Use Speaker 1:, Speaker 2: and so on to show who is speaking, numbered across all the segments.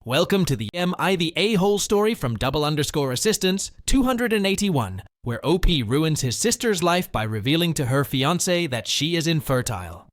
Speaker 1: Welcome to the Am I the A-hole story from double_assistance 281, where OP ruins his sister's life by revealing to her fiancé that she is infertile.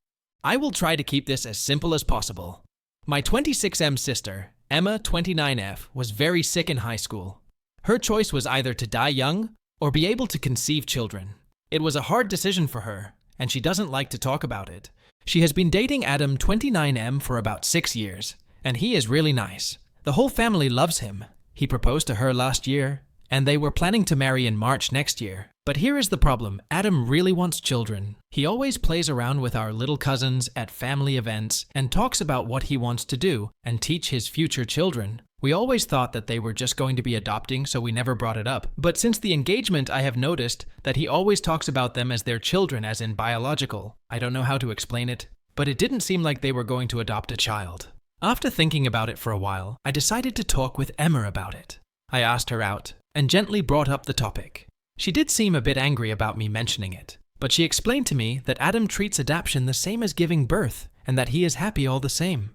Speaker 1: I will try to keep this as simple as possible. My 26M sister, Emma 29F, was very sick in high school. Her choice was either to die young or be able to conceive children. It was a hard decision for her, and she doesn't like to talk about it. She has been dating Adam 29M for about 6 years. And he is really nice. The whole family loves him. He proposed to her last year, and they were planning to marry in March next year. But here is the problem. Adam really wants children. He always plays around with our little cousins at family events and talks about what he wants to do and teach his future children. We always thought that they were just going to be adopting, so we never brought it up. But since the engagement, I have noticed that he always talks about them as their children, as in biological. I don't know how to explain it, but it didn't seem like they were going to adopt a child. After thinking about it for a while, I decided to talk with Emma about it. I asked her out and gently brought up the topic. She did seem a bit angry about me mentioning it, but she explained to me that Adam treats adoption the same as giving birth and that he is happy all the same.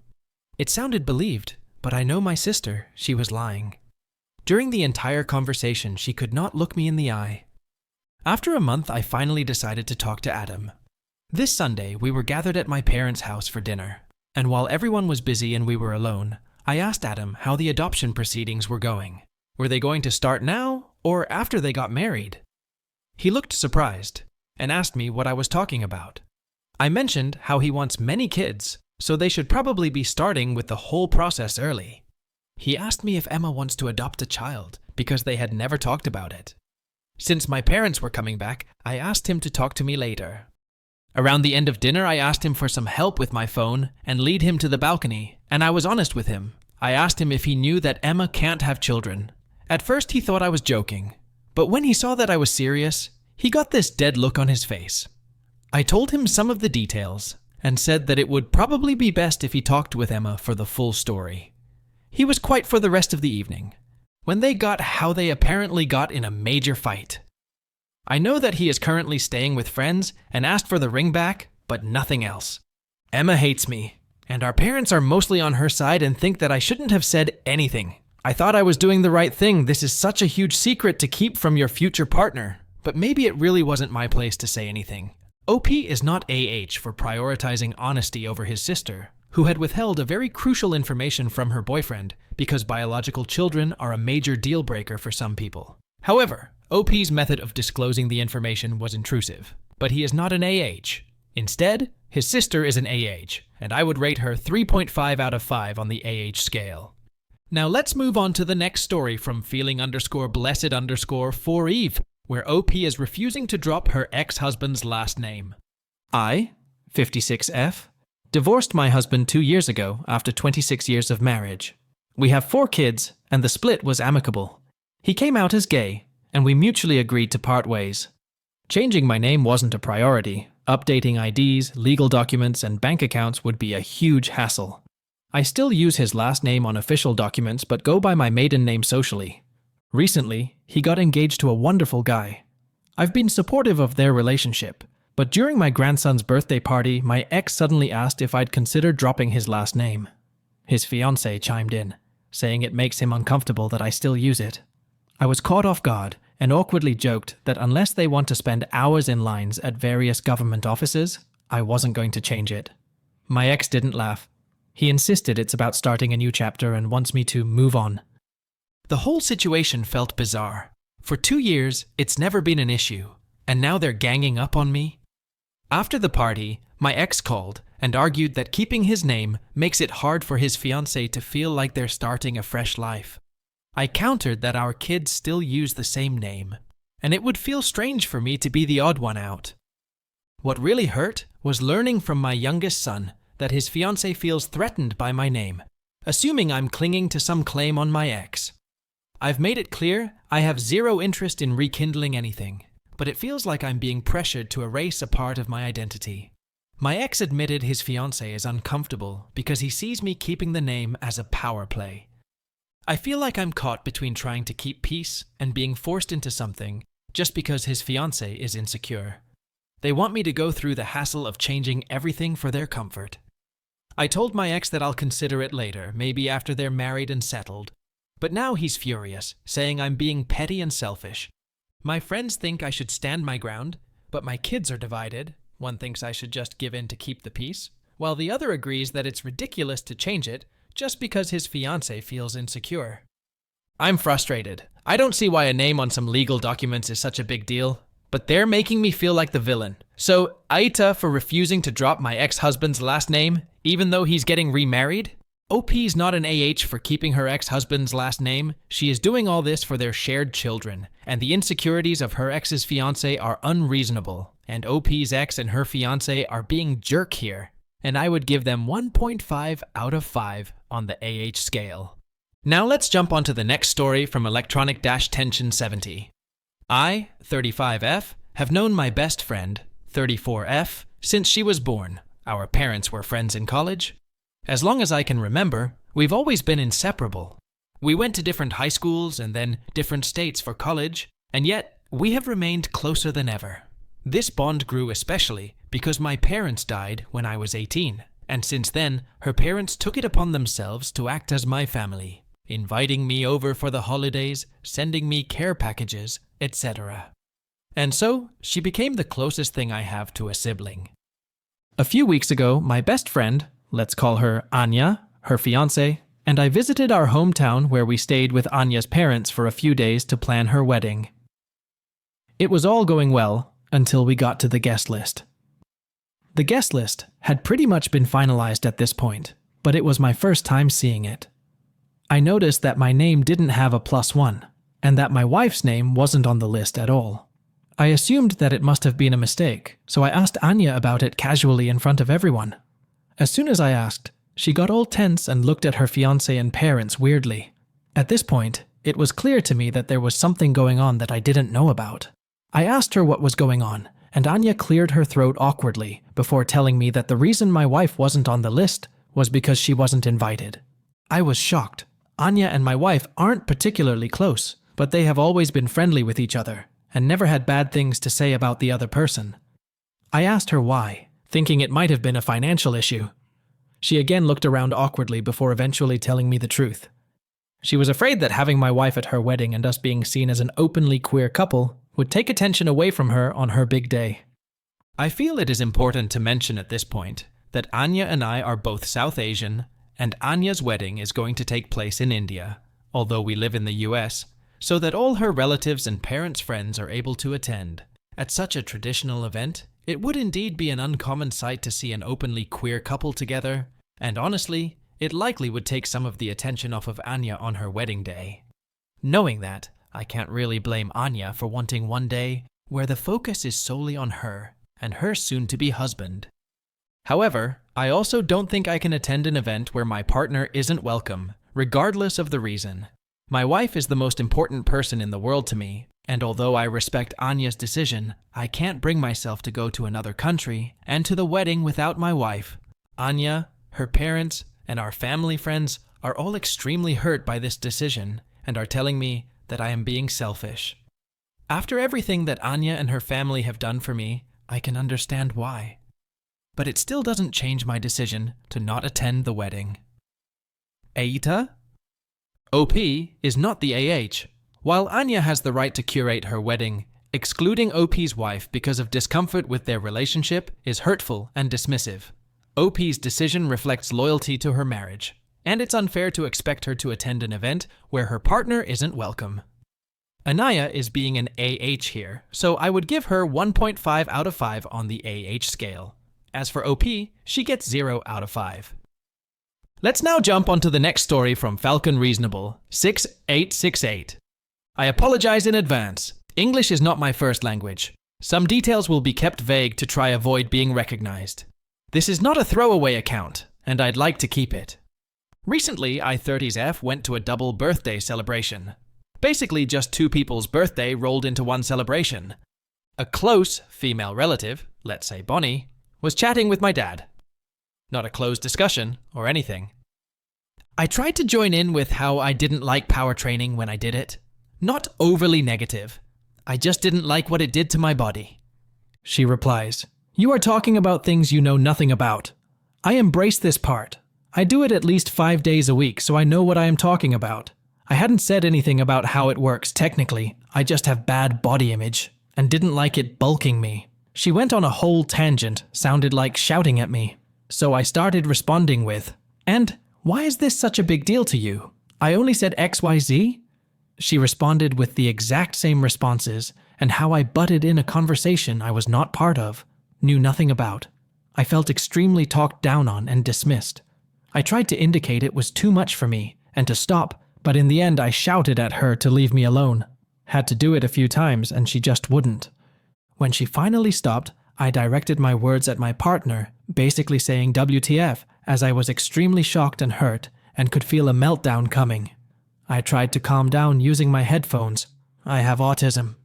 Speaker 1: It sounded believed, but I know my sister, she was lying. During the entire conversation, she could not look me in the eye. After a month, I finally decided to talk to Adam. This Sunday, we were gathered at my parents' house for dinner. And while everyone was busy and we were alone, I asked Adam how the adoption proceedings were going. Were they going to start now or after they got married? He looked surprised and asked me what I was talking about. I mentioned how he wants many kids, so they should probably be starting with the whole process early. He asked me if Emma wants to adopt a child because they had never talked about it. Since my parents were coming back, I asked him to talk to me later. Around the end of dinner, I asked him for some help with my phone and lead him to the balcony, and I was honest with him. I asked him if he knew that Emma can't have children. At first, he thought I was joking, but when he saw that I was serious, he got this dead look on his face. I told him some of the details and said that it would probably be best if he talked with Emma for the full story. He was quiet for the rest of the evening, when they got how they apparently got in a major fight. I know that he is currently staying with friends and asked for the ring back, but nothing else. Emma hates me, and our parents are mostly on her side and think that I shouldn't have said anything. I thought I was doing the right thing. This is such a huge secret to keep from your future partner, but maybe it really wasn't my place to say anything. OP is not AH for prioritizing honesty over his sister, who had withheld a very crucial information from her boyfriend because biological children are a major deal breaker for some people. However, OP's method of disclosing the information was intrusive, but he is not an AH. Instead, his sister is an AH, and I would rate her 3.5 out of 5 on the AH scale. Now let's move on to the next story from feeling_blessed_for Eve, where OP is refusing to drop her ex-husband's last name. I, 56F, divorced my husband 2 years ago after 26 years of marriage. We have 4 kids, and the split was amicable. He came out as gay, and we mutually agreed to part ways. Changing my name wasn't a priority. Updating IDs, legal documents, and bank accounts would be a huge hassle. I still use his last name on official documents but go by my maiden name socially. Recently, he got engaged to a wonderful guy. I've been supportive of their relationship, but during my grandson's birthday party, my ex suddenly asked if I'd consider dropping his last name. His fiancé chimed in, saying it makes him uncomfortable that I still use it. I was caught off guard and awkwardly joked that unless they want to spend hours in lines at various government offices, I wasn't going to change it. My ex didn't laugh. He insisted it's about starting a new chapter and wants me to move on. The whole situation felt bizarre. For 2 years, it's never been an issue, and now they're ganging up on me. After the party, my ex called and argued that keeping his name makes it hard for his fiancé to feel like they're starting a fresh life. I countered that our kids still use the same name, and it would feel strange for me to be the odd one out. What really hurt was learning from my youngest son that his fiancé feels threatened by my name, assuming I'm clinging to some claim on my ex. I've made it clear I have zero interest in rekindling anything, but it feels like I'm being pressured to erase a part of my identity. My ex admitted his fiancé is uncomfortable because he sees me keeping the name as a power play. I feel like I'm caught between trying to keep peace and being forced into something just because his fiancé is insecure. They want me to go through the hassle of changing everything for their comfort. I told my ex that I'll consider it later, maybe after they're married and settled. But now he's furious, saying I'm being petty and selfish. My friends think I should stand my ground, but my kids are divided. One thinks I should just give in to keep the peace, while the other agrees that it's ridiculous to change it just because his fiancé feels insecure. I'm frustrated. I don't see why a name on some legal documents is such a big deal, but they're making me feel like the villain. So, AITA for refusing to drop my ex-husband's last name, even though he's getting remarried? OP's not an AH for keeping her ex-husband's last name. She is doing all this for their shared children, and the insecurities of her ex's fiancé are unreasonable, and OP's ex and her fiancé are being jerk here, and I would give them 1.5 out of 5 on the AH scale. Now let's jump onto the next story from Electronic-Tension 70. I, 35F, have known my best friend, 34F, since she was born. Our parents were friends in college. As long as I can remember, we've always been inseparable. We went to different high schools and then different states for college, and yet we have remained closer than ever. This bond grew especially because my parents died when I was 18, and since then, her parents took it upon themselves to act as my family, inviting me over for the holidays, sending me care packages, etc. And so, she became the closest thing I have to a sibling. A few weeks ago, my best friend, let's call her Anya, her fiancé, and I visited our hometown where we stayed with Anya's parents for a few days to plan her wedding. It was all going well until we got to the guest list. The guest list had pretty much been finalized at this point, but it was my first time seeing it. I noticed that my name didn't have a +1, and that my wife's name wasn't on the list at all. I assumed that it must have been a mistake, so I asked Anya about it casually in front of everyone. As soon as I asked, she got all tense and looked at her fiancé and parents weirdly. At this point, it was clear to me that there was something going on that I didn't know about. I asked her what was going on, and Anya cleared her throat awkwardly before telling me that the reason my wife wasn't on the list was because she wasn't invited. I was shocked. Anya and my wife aren't particularly close, but they have always been friendly with each other and never had bad things to say about the other person. I asked her why, thinking it might have been a financial issue. She again looked around awkwardly before eventually telling me the truth. She was afraid that having my wife at her wedding and us being seen as an openly queer couple would take attention away from her on her big day. I feel it is important to mention at this point that Anya and I are both South Asian, and Anya's wedding is going to take place in India, although we live in the US, so that all her relatives and parents' friends are able to attend. At such a traditional event, it would indeed be an uncommon sight to see an openly queer couple together, and honestly, it likely would take some of the attention off of Anya on her wedding day. Knowing that, I can't really blame Anya for wanting one day where the focus is solely on her and her soon-to-be husband. However, I also don't think I can attend an event where my partner isn't welcome, regardless of the reason. My wife is the most important person in the world to me, and although I respect Anya's decision, I can't bring myself to go to another country and to the wedding without my wife. Anya, her parents, and our family friends are all extremely hurt by this decision and are telling me that I am being selfish. After everything that Anya and her family have done for me, I can understand why. But it still doesn't change my decision to not attend the wedding. AITA? OP is not the AH. While Anya has the right to curate her wedding, excluding OP's wife because of discomfort with their relationship is hurtful and dismissive. OP's decision reflects loyalty to her marriage, and it's unfair to expect her to attend an event where her partner isn't welcome. Anaya is being an AH here, so I would give her 1.5 out of 5 on the AH scale. As for OP, she gets 0 out of 5. Let's now jump onto the next story from Falcon Reasonable, 6868. I apologize in advance. English is not my first language. Some details will be kept vague to try avoid being recognized. This is not a throwaway account, and I'd like to keep it. Recently, I-30s went to a double birthday celebration. Basically just two people's birthday rolled into one celebration. A close female relative, let's say Bonnie, was chatting with my dad. Not a closed discussion or anything. I tried to join in with how I didn't like power training when I did it. Not overly negative. I just didn't like what it did to my body. She replies, "You are talking about things you know nothing about. I embrace this part. I do it at least 5 days a week, so I know what I am talking about. I hadn't said anything about how it works technically, I just have bad body image, and didn't like it bulking me. She went on a whole tangent, sounded like shouting at me. So I started responding with, "And why is this such a big deal to you? I only said XYZ?" She responded with the exact same responses, and how I butted in a conversation I was not part of, knew nothing about. I felt extremely talked down on and dismissed. I tried to indicate it was too much for me, and to stop, but in the end I shouted at her to leave me alone. Had to do it a few times, and she just wouldn't. When she finally stopped, I directed my words at my partner, basically saying WTF, as I was extremely shocked and hurt, and could feel a meltdown coming. I tried to calm down using my headphones. I have autism.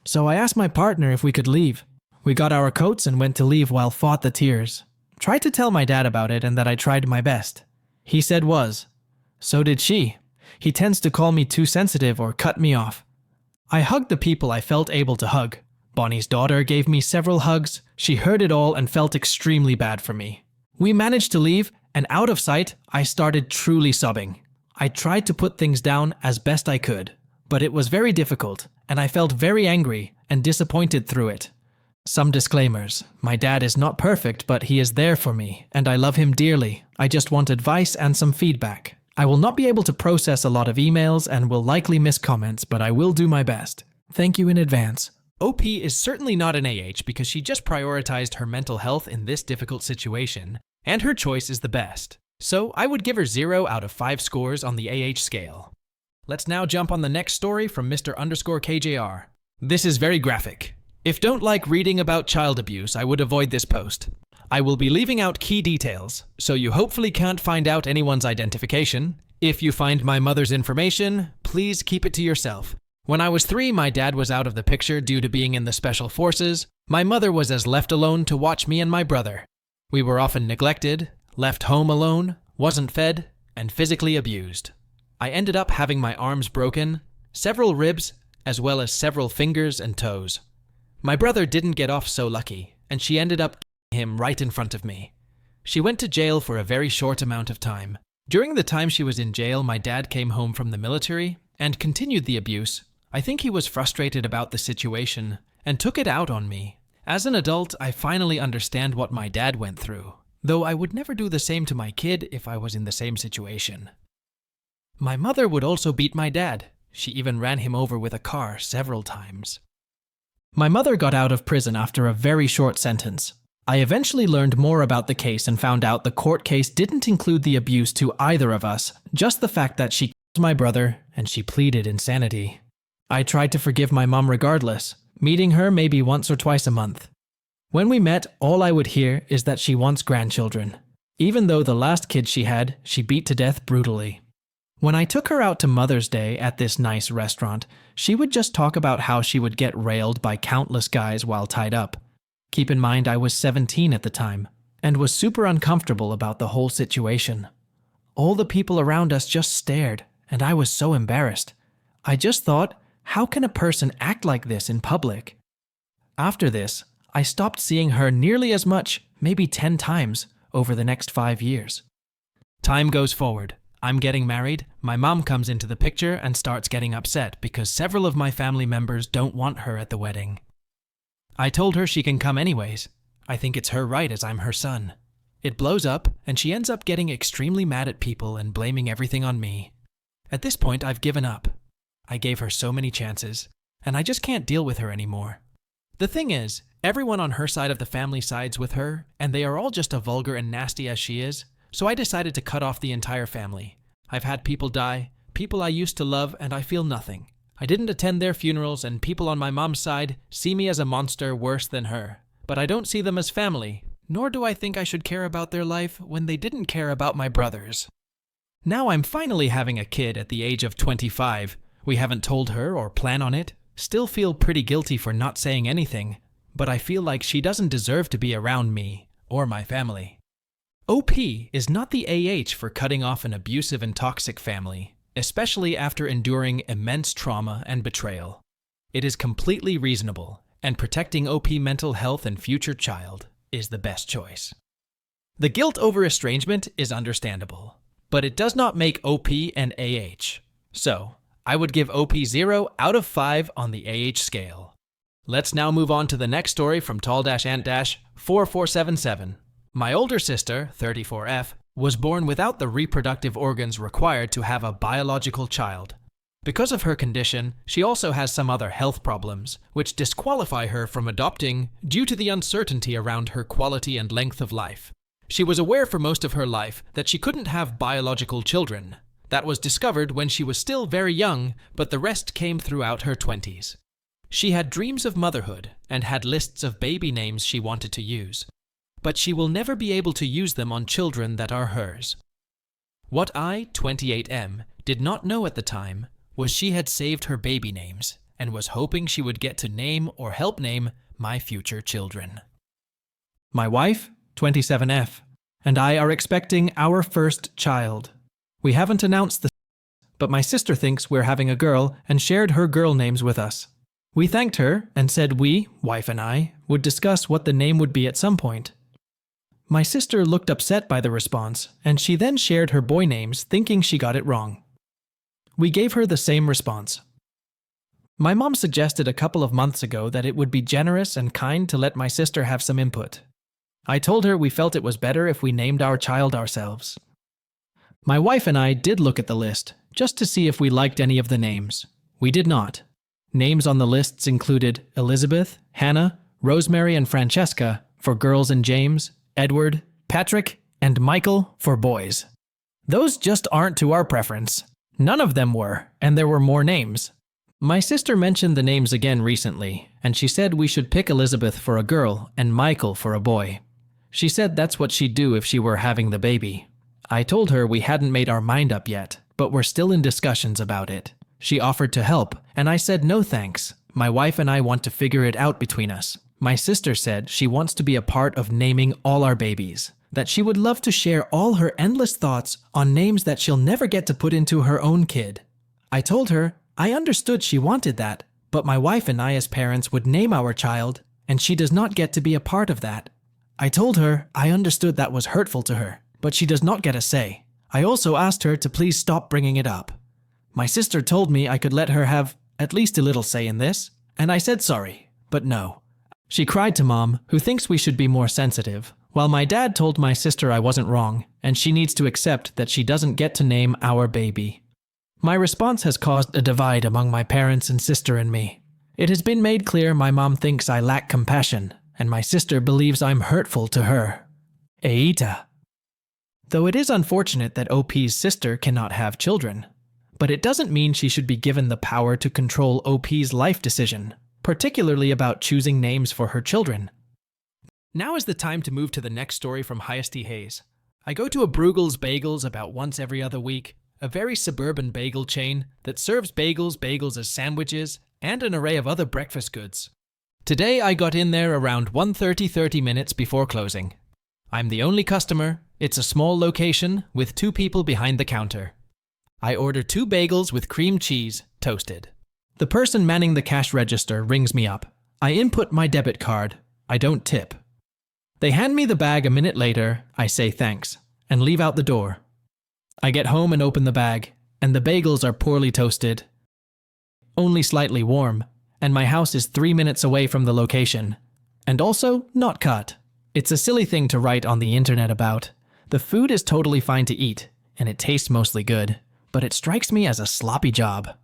Speaker 1: So I asked my partner if we could leave. We got our coats and went to leave while fought the tears. Tried to tell my dad about it and that I tried my best. He said was. So did she. He tends to call me too sensitive or cut me off. I hugged the people I felt able to hug. Bonnie's daughter gave me several hugs. She heard it all and felt extremely bad for me. We managed to leave, and out of sight, I started truly sobbing. I tried to put things down as best I could, but it was very difficult, and I felt very angry and disappointed through it. Some disclaimers. My dad is not perfect, but he is there for me, and I love him dearly. I just want advice and some feedback. I will not be able to process a lot of emails and will likely miss comments, but I will do my best. Thank you in advance. OP is certainly not an AH because she just prioritized her mental health in this difficult situation, and her choice is the best. So I would give her 0 out of 5 scores on the AH scale. Let's now jump on the next story from Mr_KJR. This is very graphic. If don't like reading about child abuse, I would avoid this post. I will be leaving out key details, so you hopefully can't find out anyone's identification. If you find my mother's information, please keep it to yourself. When I was 3, my dad was out of the picture due to being in the special forces. My mother was left alone to watch me and my brother. We were often neglected, left home alone, wasn't fed, and physically abused. I ended up having my arms broken, several ribs, as well as several fingers and toes. My brother didn't get off so lucky, and she ended up killing him right in front of me. She went to jail for a very short amount of time. During the time she was in jail, my dad came home from the military and continued the abuse. I think he was frustrated about the situation and took it out on me. As an adult, I finally understand what my dad went through, though I would never do the same to my kid if I was in the same situation. My mother would also beat my dad. She even ran him over with a car several times. My mother got out of prison after a very short sentence. I eventually learned more about the case and found out the court case didn't include the abuse to either of us, just the fact that she killed my brother and she pleaded insanity. I tried to forgive my mom regardless, meeting her maybe once or twice a month. When we met, all I would hear is that she wants grandchildren, even though the last kid she had, she beat to death brutally. When I took her out to Mother's Day at this nice restaurant, she would just talk about how she would get railed by countless guys while tied up. Keep in mind I was 17 at the time, and was super uncomfortable about the whole situation. All the people around us just stared, and I was so embarrassed. I just thought, how can a person act like this in public? After this, I stopped seeing her nearly as much, maybe 10 times, over the next 5 years. Time goes forward. I'm getting married, my mom comes into the picture and starts getting upset because several of my family members don't want her at the wedding. I told her she can come anyways. I think it's her right as I'm her son. It blows up and she ends up getting extremely mad at people and blaming everything on me. At this point, I've given up. I gave her so many chances, and I just can't deal with her anymore. The thing is, everyone on her side of the family sides with her, and they are all just as vulgar and nasty as she is. So I decided to cut off the entire family. I've had people die, people I used to love, and I feel nothing. I didn't attend their funerals, and people on my mom's side see me as a monster worse than her. But I don't see them as family, nor do I think I should care about their life when they didn't care about my brother's. Now I'm finally having a kid at the age of 25. We haven't told her or plan on it. Still feel pretty guilty for not saying anything, but I feel like she doesn't deserve to be around me or my family. OP is not the AH for cutting off an abusive and toxic family, especially after enduring immense trauma and betrayal. It is completely reasonable, and protecting OP mental health and future child is the best choice. The guilt over estrangement is understandable, but it does not make OP an AH. So, I would give OP 0 out of 5 on the AH scale. Let's now move on to the next story from tall-ant-4477. My older sister, 34F, was born without the reproductive organs required to have a biological child. Because of her condition, she also has some other health problems, which disqualify her from adopting due to the uncertainty around her quality and length of life. She was aware for most of her life that she couldn't have biological children. That was discovered when she was still very young, but the rest came throughout her 20s. She had dreams of motherhood and had lists of baby names she wanted to use, but she will never be able to use them on children that are hers. What I, 28M, did not know at the time was she had saved her baby names and was hoping she would get to name or help name my future children. My wife, 27F, and I are expecting our first child. We haven't announced the but my sister thinks we're having a girl and shared her girl names with us. We thanked her and said we, wife and I, would discuss what the name would be at some point. My sister looked upset by the response, and she then shared her boy names thinking she got it wrong. We gave her the same response. My mom suggested a couple of months ago that it would be generous and kind to let my sister have some input. I told her we felt it was better if we named our child ourselves. My wife and I did look at the list, just to see if we liked any of the names. We did not. Names on the lists included Elizabeth, Hannah, Rosemary and Francesca for girls and James, Edward, Patrick, and Michael for boys. Those just aren't to our preference. None of them were, and there were more names. My sister mentioned the names again recently, and she said we should pick Elizabeth for a girl and Michael for a boy. She said that's what she'd do if she were having the baby. I told her we hadn't made our mind up yet, but we're still in discussions about it. She offered to help, and I said no thanks. My wife and I want to figure it out between us. My sister said she wants to be a part of naming all our babies, that she would love to share all her endless thoughts on names that she'll never get to put into her own kid. I told her I understood she wanted that, but my wife and I as parents would name our child, and she does not get to be a part of that. I told her I understood that was hurtful to her, but she does not get a say. I also asked her to please stop bringing it up. My sister told me I could let her have at least a little say in this, and I said sorry, but no. She cried to Mom, who thinks we should be more sensitive, while my dad told my sister I wasn't wrong, and she needs to accept that she doesn't get to name our baby. My response has caused a divide among my parents and sister and me. It has been made clear my mom thinks I lack compassion, and my sister believes I'm hurtful to her. AITA. Though it is unfortunate that OP's sister cannot have children, but it doesn't mean she should be given the power to control OP's life decision, particularly about choosing names for her children. Now is the time to move to the next story from Highest Hayes. I go to a Bruegel's Bagels about once every other week, a very suburban bagel chain that serves bagels as sandwiches, and an array of other breakfast goods. Today I got in there around 30 minutes before closing. I'm the only customer. It's a small location with 2 people behind the counter. I order 2 bagels with cream cheese, toasted. The person manning the cash register rings me up. I input my debit card. I don't tip. They hand me the bag a minute later. I say thanks and leave out the door. I get home and open the bag, and the bagels are poorly toasted, only slightly warm, and my house is 3 minutes away from the location, and also not cut. It's a silly thing to write on the internet about. The food is totally fine to eat, and it tastes mostly good, but it strikes me as a sloppy job.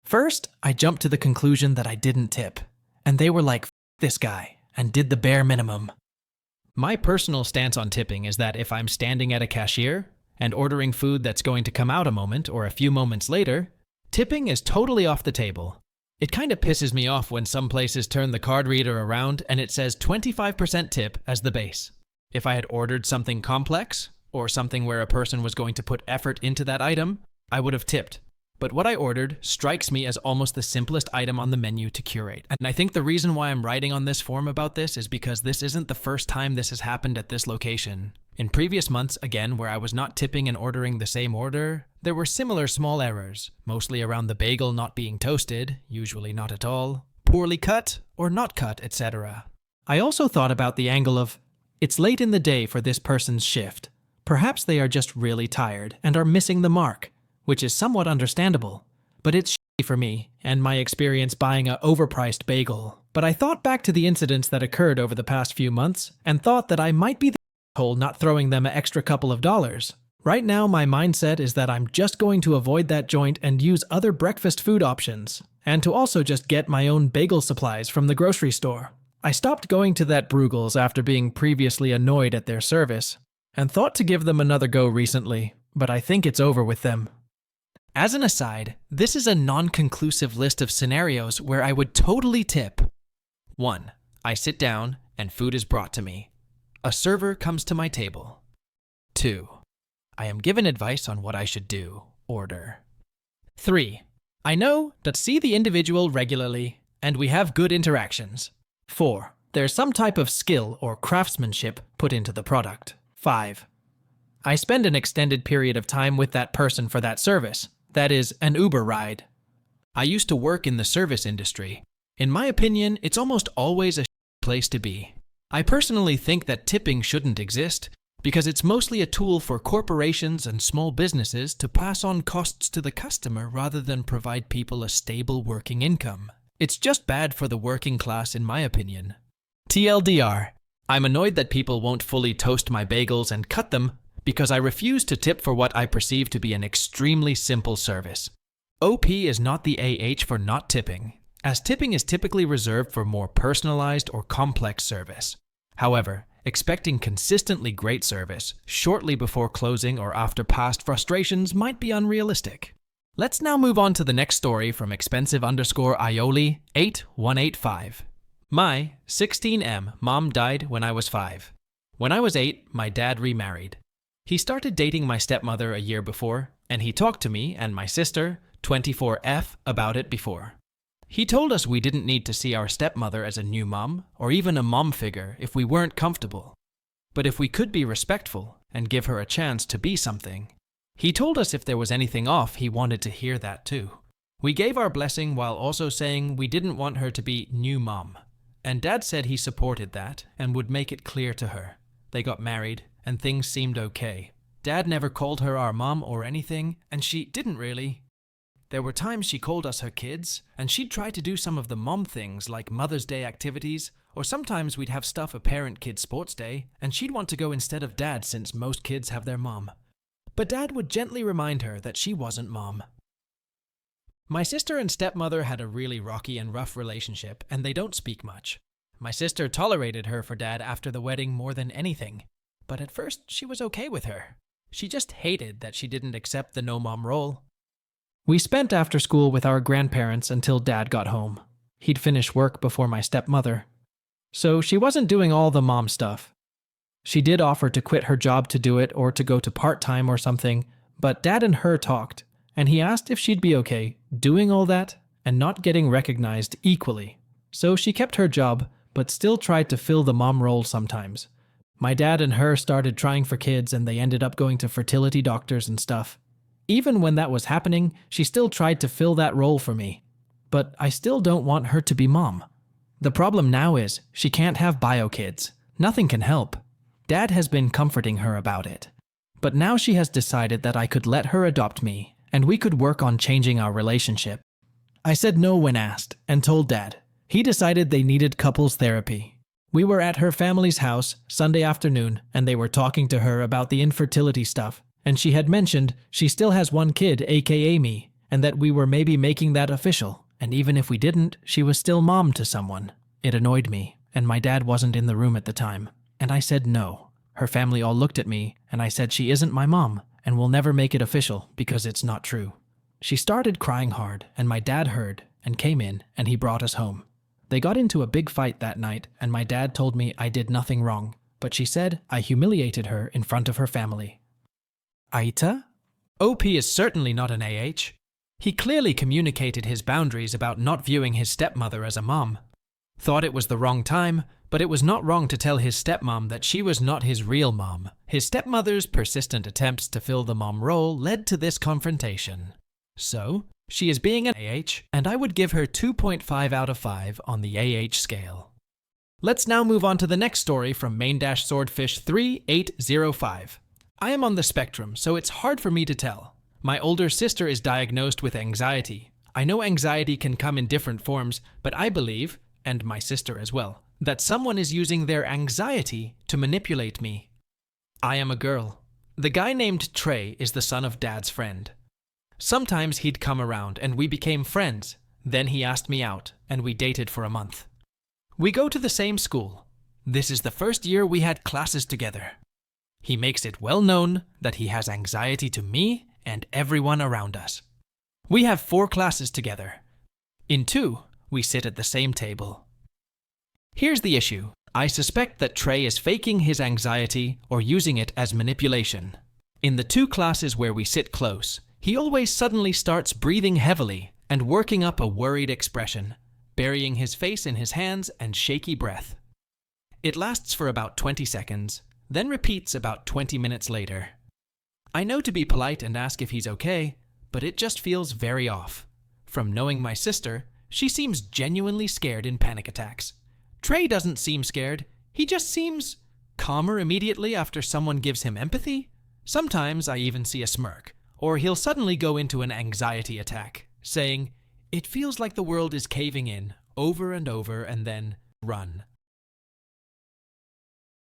Speaker 1: First, I jumped to the conclusion that I didn't tip, and they were like, "F this guy," and did the bare minimum. My personal stance on tipping is that if I'm standing at a cashier and ordering food that's going to come out a moment or a few moments later, tipping is totally off the table. It kind of pisses me off when some places turn the card reader around and it says 25% tip as the base. If I had ordered something complex, or something where a person was going to put effort into that item, I would have tipped. But what I ordered strikes me as almost the simplest item on the menu to curate. And I think the reason why I'm writing on this form about this is because this isn't the first time this has happened at this location. In previous months, again, where I was not tipping and ordering the same order, there were similar small errors, mostly around the bagel not being toasted, usually not at all, poorly cut or not cut, etc. I also thought about the angle of, It's late in the day for this person's shift. Perhaps they are just really tired and are missing the mark, which is somewhat understandable. But it's shitty for me and my experience buying a overpriced bagel. But I thought back to the incidents that occurred over the past few months and thought that I might be the asshole not throwing them an extra couple of dollars. Right now, my mindset is that I'm just going to avoid that joint and use other breakfast food options, and to also just get my own bagel supplies from the grocery store. I stopped going to that Bruegel's after being previously annoyed at their service, and thought to give them another go recently, but I think it's over with them. As an aside, this is a non-conclusive list of scenarios where I would totally tip. 1. I sit down and food is brought to me. A server comes to my table. 2. I am given advice on what I should do, order. 3. I know that see the individual regularly, and we have good interactions. 4. There's some type of skill or craftsmanship put into the product. 5. I spend an extended period of time with that person for that service, that is, an Uber ride. I used to work in the service industry. In my opinion, it's almost always a place to be. I personally think that tipping shouldn't exist, because it's mostly a tool for corporations and small businesses to pass on costs to the customer rather than provide people a stable working income. It's just bad for the working class in my opinion. TLDR, I'm annoyed that people won't fully toast my bagels and cut them because I refuse to tip for what I perceive to be an extremely simple service. OP is not the AH for not tipping, as tipping is typically reserved for more personalized or complex service. However, expecting consistently great service shortly before closing or after past frustrations might be unrealistic. Let's now move on to the next story from expensive_Ioli 8185. My 16M mom died when I was 5. When I was 8, my dad remarried. He started dating my stepmother a year before, and he talked to me and my sister, 24F, about it before. He told us we didn't need to see our stepmother as a new mom, or even a mom figure if we weren't comfortable. But if we could be respectful and give her a chance to be something. He told us if there was anything off, he wanted to hear that too. We gave our blessing while also saying we didn't want her to be new mom. And Dad said he supported that and would make it clear to her. They got married and things seemed okay. Dad never called her our mom or anything, and she didn't really. There were times she called us her kids, and she'd try to do some of the mom things like Mother's Day activities, or sometimes we'd have stuff a parent-kid sports day, and she'd want to go instead of Dad since most kids have their mom. But Dad would gently remind her that she wasn't mom. My sister and stepmother had a really rocky and rough relationship, and they don't speak much. My sister tolerated her for Dad after the wedding more than anything, but at first she was okay with her. She just hated that she didn't accept the no-mom role. We spent after school with our grandparents until Dad got home. He'd finish work before my stepmother. So she wasn't doing all the mom stuff. She did offer to quit her job to do it or to go to part-time or something, but Dad and her talked, and he asked if she'd be okay doing all that and not getting recognized equally. So she kept her job, but still tried to fill the mom role sometimes. My dad and her started trying for kids and they ended up going to fertility doctors and stuff. Even when that was happening, she still tried to fill that role for me. But I still don't want her to be mom. The problem now is she can't have bio kids. Nothing can help. Dad has been comforting her about it. But now she has decided that I could let her adopt me and we could work on changing our relationship. I said no when asked and told Dad. He decided they needed couples therapy. We were at her family's house Sunday afternoon and they were talking to her about the infertility stuff. And she had mentioned she still has one kid, aka me, and that we were maybe making that official. And even if we didn't, she was still mom to someone. It annoyed me, and my dad wasn't in the room at the time. And I said no. Her family all looked at me, and I said she isn't my mom, and we'll never make it official because it's not true. She started crying hard, and my dad heard, and came in, and he brought us home. They got into a big fight that night, and my dad told me I did nothing wrong, but she said I humiliated her in front of her family. AITA? OP is certainly not an AH. He clearly communicated his boundaries about not viewing his stepmother as a mom. Thought it was the wrong time, but it was not wrong to tell his stepmom that she was not his real mom. His stepmother's persistent attempts to fill the mom role led to this confrontation. So, she is being an AH, and I would give her 2.5 out of 5 on the AH scale. Let's now move on to the next story from main-swordfish 3805. I am on the spectrum, so it's hard for me to tell. My older sister is diagnosed with anxiety. I know anxiety can come in different forms, but I believe, and my sister as well, that someone is using their anxiety to manipulate me. I am a girl. The guy named Trey is the son of Dad's friend. Sometimes he'd come around and we became friends. Then he asked me out, and we dated for a month. We go to the same school. This is the first year we had classes together. He makes it well known that he has anxiety to me and everyone around us. We have 4 classes together. In 2, we sit at the same table. Here's the issue. I suspect that Trey is faking his anxiety or using it as manipulation. In the 2 classes where we sit close, he always suddenly starts breathing heavily and working up a worried expression, burying his face in his hands and shaky breath. It lasts for about 20 seconds, then repeats about 20 minutes later. I know to be polite and ask if he's okay, but it just feels very off. From knowing my sister, she seems genuinely scared in panic attacks. Trey doesn't seem scared, he just seems calmer immediately after someone gives him empathy. Sometimes I even see a smirk, or he'll suddenly go into an anxiety attack, saying, "It feels like the world is caving in," over and over, and then run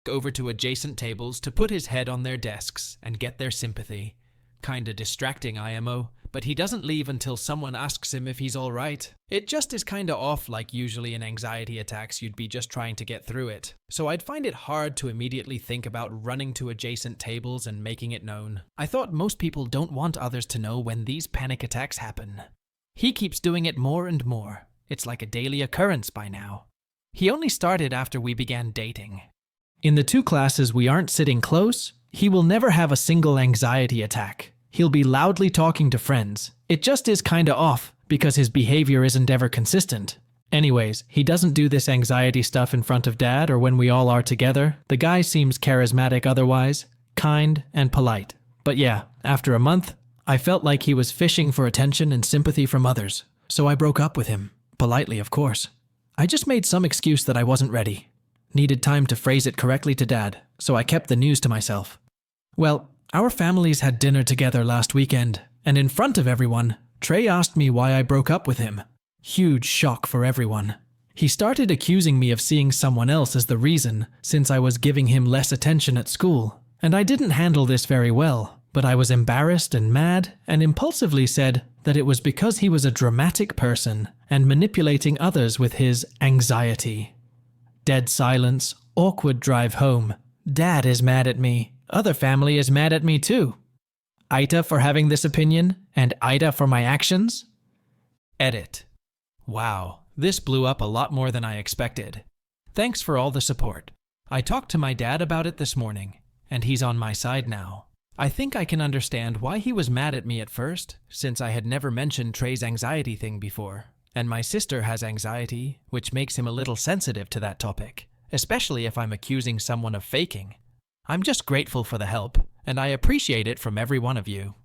Speaker 1: over to adjacent tables to put his head on their desks and get their sympathy. Kinda distracting IMO, but he doesn't leave until someone asks him if he's alright. It just is kinda off, like usually in anxiety attacks you'd be just trying to get through it. So I'd find it hard to immediately think about running to adjacent tables and making it known. I thought most people don't want others to know when these panic attacks happen. He keeps doing it more and more. It's like a daily occurrence by now. He only started after we began dating. In the 2 classes we aren't sitting close, he will never have a single anxiety attack. He'll be loudly talking to friends. It just is kinda off, because his behavior isn't ever consistent. Anyways, he doesn't do this anxiety stuff in front of Dad or when we all are together. The guy seems charismatic otherwise, kind and polite. But yeah, after a month, I felt like he was fishing for attention and sympathy from others, so I broke up with him. Politely, of course. I just made some excuse that I wasn't ready. Needed time to phrase it correctly to Dad, so I kept the news to myself. Well, our families had dinner together last weekend, and in front of everyone, Trey asked me why I broke up with him. Huge shock for everyone. He started accusing me of seeing someone else as the reason, since I was giving him less attention at school. And I didn't handle this very well, but I was embarrassed and mad, and impulsively said that it was because he was a dramatic person and manipulating others with his anxiety. Dead silence, awkward drive home. Dad is mad at me. Other family is mad at me too. AITA for having this opinion, and AITA for my actions? Edit. Wow, this blew up a lot more than I expected. Thanks for all the support. I talked to my dad about it this morning, and he's on my side now. I think I can understand why he was mad at me at first, since I had never mentioned Trey's anxiety thing before. And my sister has anxiety, which makes him a little sensitive to that topic, especially if I'm accusing someone of faking. I'm just grateful for the help, and I appreciate it from every one of you.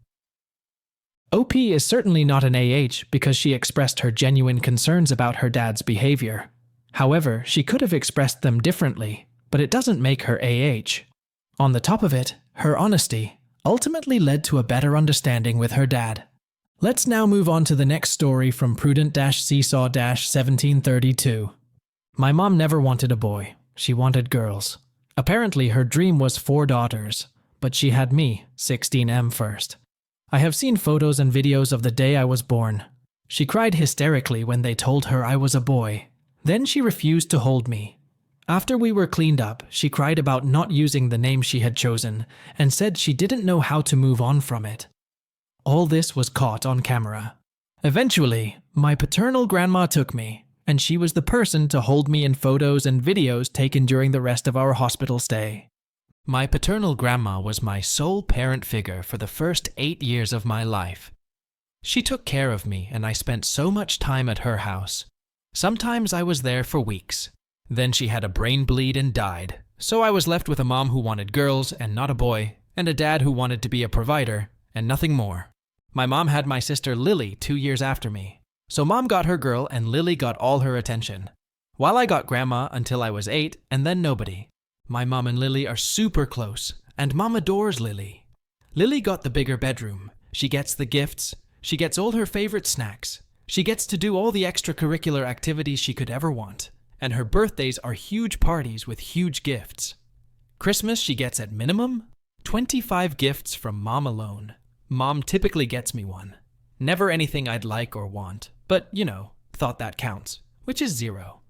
Speaker 1: OP is certainly not an AH because she expressed her genuine concerns about her dad's behavior. However, she could have expressed them differently, but it doesn't make her AH. On the top of it, her honesty ultimately led to a better understanding with her dad. Let's now move on to the next story from Prudent-Seesaw-1732. My mom never wanted a boy. She wanted girls. Apparently her dream was 4 daughters, but she had me, 16M, first. I have seen photos and videos of the day I was born. She cried hysterically when they told her I was a boy. Then she refused to hold me. After we were cleaned up, she cried about not using the name she had chosen and said she didn't know how to move on from it. All this was caught on camera. Eventually, my paternal grandma took me, and she was the person to hold me in photos and videos taken during the rest of our hospital stay. My paternal grandma was my sole parent figure for the first 8 years of my life. She took care of me, and I spent so much time at her house. Sometimes I was there for weeks. Then she had a brain bleed and died, so I was left with a mom who wanted girls and not a boy, and a dad who wanted to be a provider, and nothing more. My mom had my sister Lily 2 years after me, so Mom got her girl and Lily got all her attention. While I got grandma until I was 8 and then nobody. My mom and Lily are super close, and mom adores Lily. Lily got the bigger bedroom. She gets the gifts. She gets all her favorite snacks. She gets to do all the extracurricular activities she could ever want. And her birthdays are huge parties with huge gifts. Christmas she gets at minimum 25 gifts from mom alone. Mom typically gets me one. Never anything I'd like or want, but, thought that counts, which is 0.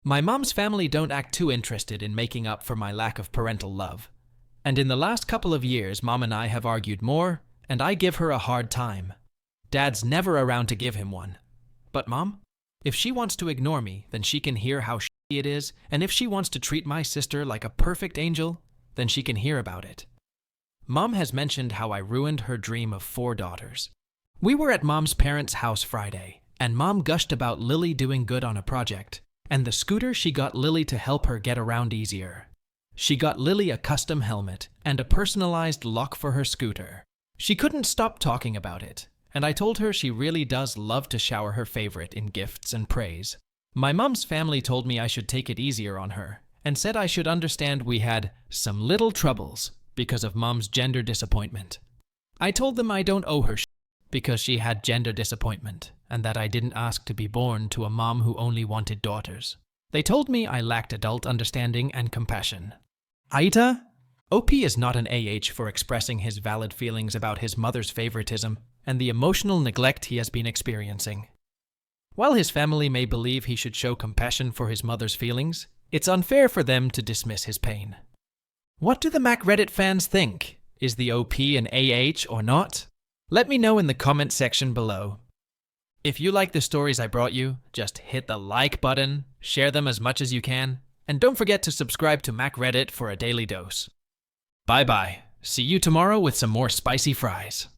Speaker 1: My mom's family don't act too interested in making up for my lack of parental love. And in the last couple of years, Mom and I have argued more, and I give her a hard time. Dad's never around to give him one. But Mom, if she wants to ignore me, then she can hear how shitty it is, and if she wants to treat my sister like a perfect angel, then she can hear about it. Mom has mentioned how I ruined her dream of 4 daughters. We were at Mom's parents' house Friday, and Mom gushed about Lily doing good on a project, and the scooter she got Lily to help her get around easier. She got Lily a custom helmet and a personalized lock for her scooter. She couldn't stop talking about it, and I told her she really does love to shower her favorite in gifts and praise. My mom's family told me I should take it easier on her, and said I should understand we had some little troubles because of Mom's gender disappointment. I told them I don't owe her because she had gender disappointment, and that I didn't ask to be born to a mom who only wanted daughters. They told me I lacked adult understanding and compassion. AITA? OP is not an AH for expressing his valid feelings about his mother's favoritism and the emotional neglect he has been experiencing. While his family may believe he should show compassion for his mother's feelings, it's unfair for them to dismiss his pain. What do the Mac Reddit fans think? Is the OP an AH or not? Let me know in the comment section below. If you like the stories I brought you, just hit the like button, share them as much as you can, and don't forget to subscribe to Mac Reddit for a daily dose. Bye bye. See you tomorrow with some more spicy fries.